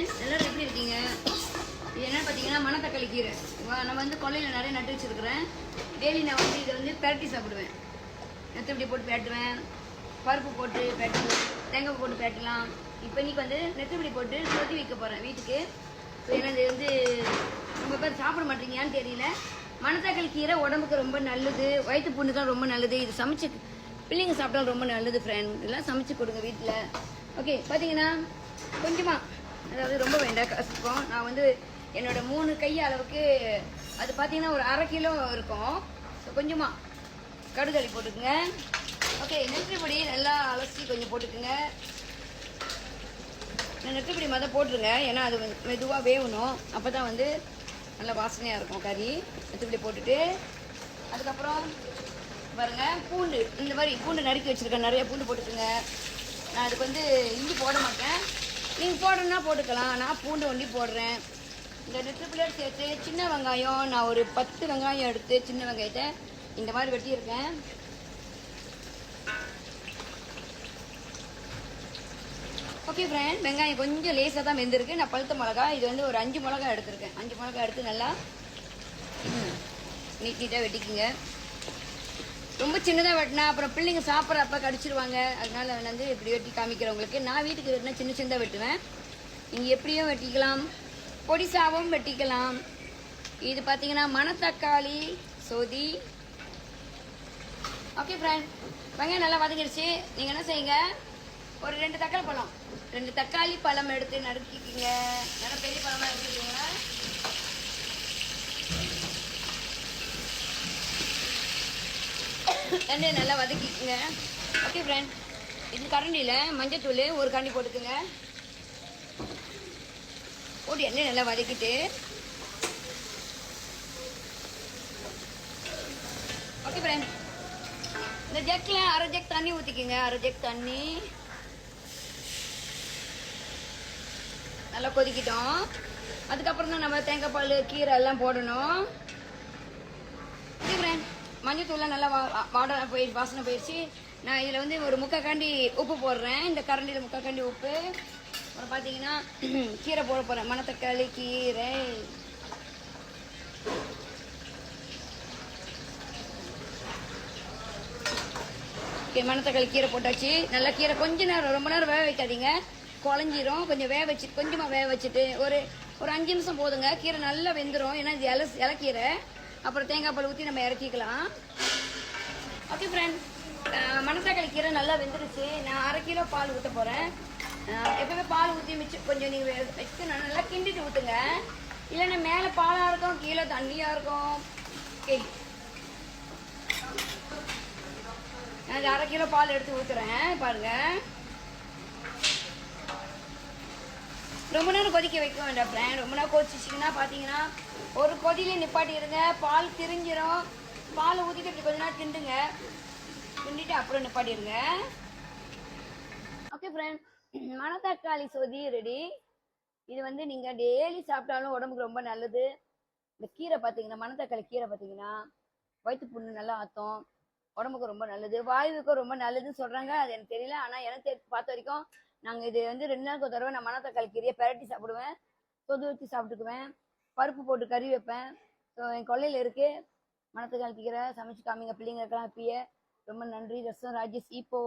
Friends, எல்லாரும் எப்படி இருக்கீங்க? இது என்னன்னு பார்த்தீங்கன்னா மணத்தக்காளி கீரை. நான் வந்து கொல்லையில் நிறைய நட்டு வச்சுருக்கிறேன். டெய்லி நான் வந்து இதை வந்து பெரட்டி சாப்பிடுவேன். நெத்திப்படி போட்டு பேட்டுவேன், பருப்பு போட்டு பேட்டுவேன், தேங்காய் போட்டு பேட்டலாம். இப்போ இன்றைக்கி வந்து நெத்திப்படி போட்டு சொதி வைக்க போகிறேன் வீட்டுக்கு. ஸோ ஏன்னா இது வந்து ரொம்ப பேர் சாப்பிட மாட்டீங்கன்னு தெரியல. மணத்தக்காளி கீரை உடம்புக்கு ரொம்ப நல்லது, வயிற்று புண்ணுக்கெல்லாம் ரொம்ப நல்லது. இது சமைச்சு பிள்ளைங்க சாப்பிட்டாலும் ரொம்ப நல்லது ஃப்ரெண்ட். இதெல்லாம் சமைச்சு கொடுங்க வீட்டில். ஓகே, பார்த்தீங்கன்னா கொஞ்சமாக, அதாவது ரொம்ப வேண்டாம் கசக்கும். நான் வந்து என்னோட 3 கை அளவுக்கு அது பார்த்தீங்கன்னா ஒரு 1/2 கிலோ இருக்கும். ஸோ கொஞ்சமாக கடுதளி போட்டுக்குங்க. ஓகே, நெத்திப்பொடி நல்லா அலசி கொஞ்சம் போட்டுக்குங்க. நெத்திப்பொடி மொதல் போட்டுருங்க, ஏன்னா அது மெதுவாக வேகணும். அப்போ தான் வந்து நல்லா வாசனையாக இருக்கும் கறி. நெத்திப்பொடி போட்டுட்டு அதுக்கப்புறம் பாருங்க, பூண்டு இந்த மாதிரி பூண்டு நறுக்கி வச்சுருக்கேன். நிறைய பூண்டு போட்டுக்குங்க. நான் அதுக்கு வந்து இஞ்சி போட மாட்டேன், நீங்கள் போடணுன்னா போட்டுக்கலாம். நான் பூண்டு ஒண்டி போடுறேன். இந்த நெத்திப்பொடியோடு சேர்த்து சின்ன வெங்காயம், நான் ஒரு 10 வெங்காயம் எடுத்து சின்ன வெங்காயத்தை இந்த மாதிரி வெட்டியிருக்கேன். ஓகே ஃப்ரெண்ட், வெங்காயம் கொஞ்சம் லேசாக தான் வெந்திருக்கு. நான் பழுத்த மிளகா இது வந்து ஒரு 5 மிளகா எடுத்திருக்கேன். 5 மிளகா எடுத்து நல்லா நீட்டாக வெட்டிக்குங்க. ரொம்ப சின்னதாக வெட்டினா அப்புறம் பிள்ளைங்க சாப்பிட்றப்ப கடிச்சிருவாங்க. அதனால வந்து இப்படி வெட்டி காமிக்கிறவங்களுக்கு. நான் வீட்டுக்கு வெட்டினா சின்ன சின்னதாக வெட்டுவேன். நீங்கள் எப்படியும் வெட்டிக்கலாம், பொடிசாவும் வெட்டிக்கலாம். இது பார்த்தீங்கன்னா மணத்தக்காளி சொதி. ஓகே ஃப்ரெண்ட், வெங்காயம் நல்லா வதங்கிடுச்சு. நீங்கள் என்ன செய்யுங்க, ஒரு 2 தக்காளி பழம், 2 தக்காளி பழம் எடுத்து நறுக்கிக்கிங்க. நல்லா பெரிய பழமாக எடுத்துக்கிங்க. எண்ணெய் நல்லா வதக்கிக்குங்க. ஓகே ஃப்ரெண்ட், இது கரண்டியில் மஞ்சத்தூள் 1 கரண்டி போட்டுக்குங்க. போட்டு எண்ணெய் நல்லா வதக்கிட்டு ஓகே ஃப்ரெண்ட், இந்த ஜக்கில் 1/2 ஜக் தண்ணி ஊற்றிக்குங்க. 1/2 ஜக் தண்ணி நல்லா கொதிக்கிட்டோம். அதுக்கப்புறம் தான் நம்ம தேங்காய் பால் கீரை எல்லாம் போடணும். ஓகே ஃப்ரெண்ட், மஞ்சத்தூள்லாம் நல்லா வாசனை போயிடுச்சு. நான் இதில் வந்து ஒரு 3/4 கரண்டி உப்பு போடுறேன். இந்த கரண்டியில் 3/4 கரண்டி உப்பு. அப்புறம் பார்த்தீங்கன்னா கீரை போட போகிறேன், மணத்தக்காளி கீரை. ஓகே, மணத்தக்காளி கீரை போட்டாச்சு. நல்லா கீரை கொஞ்சம் நேரம், ரொம்ப நேரம் வேக வைக்காதீங்க, குழஞ்சிரும். கொஞ்சம் வேக வச்சு, கொஞ்சமாக வேக வச்சுட்டு ஒரு 5 நிமிஷம் போதுங்க. கீரை நல்லா வெந்துடும், ஏன்னா இது இலக்கீரை. அப்புறம் தேங்காய் பால் ஊற்றி நம்ம இறக்கிக்கலாம். ஓகே ஃப்ரெண்ட், மணத்தக்காளி கீரை நல்லா வெந்துருச்சு. நான் 1/2 கிலோ பால் ஊற்ற போகிறேன். எப்பவுமே பால் ஊற்றி மிச்சம் கொஞ்சம் நீங்கள் வச்சு நல்லா கிண்டிட்டு ஊற்றுங்க, இல்லைன்னா மேலே பாலாக இருக்கும், கீழே தண்ணியாக இருக்கும். ஓகே, நான் 1/2 கிலோ பால் எடுத்து ஊற்றுறேன். பாருங்கள், ரொம்ப நேரம் கொதிக்க வைக்க வேண்டாம் ஃப்ரெண்ட். ரொம்ப நேரம் கொதிச்சிச்சிங்கன்னா பார்த்தீங்கன்னா ஒரு கொதியிலே நிப்பாட்டிடுங்க, பால் திரிஞ்சிடும். பால் ஊற்றிட்டு இப்படி கொஞ்ச நேரம் கிண்டிட்டு அப்புறம் நிப்பாட்டிடுங்க. ஓகே ஃப்ரெண்ட், மணத்தக்காளி சொதி ரெடி. இது வந்து நீங்கள் டெய்லி சாப்பிட்டாலும் உடம்புக்கு ரொம்ப நல்லது. இந்த கீரை பார்த்தீங்கன்னா, மணத்தக்காளி கீரை பார்த்தீங்கன்னா வயிற்று புண்ணு நல்லா ஆற்றும், உடம்புக்கு ரொம்ப நல்லது, வாயுவுக்கும் ரொம்ப நல்லதுன்னு சொல்கிறாங்க. அது எனக்கு தெரியல, ஆனால் எனக்கு பார்த்த வரைக்கும் நாங்கள் இது வந்து 2 நாளுக்கு ஒரு தடவை நான் மணத்தக்காளி கீரையை பெரட்டி சாப்பிடுவேன், சொது வச்சு சாப்பிட்டுக்குவேன், பருப்பு போட்டு கறி வைப்பேன். ஸோ என் கொல்லையில் இருக்குது மணத்தக்காளி கீரை. சமைச்சு காமிங்க பிள்ளைங்களுக்கெல்லாம். இப்பயே ரொம்ப நன்றி. ரசம் ராஜேஷ் இப்போ.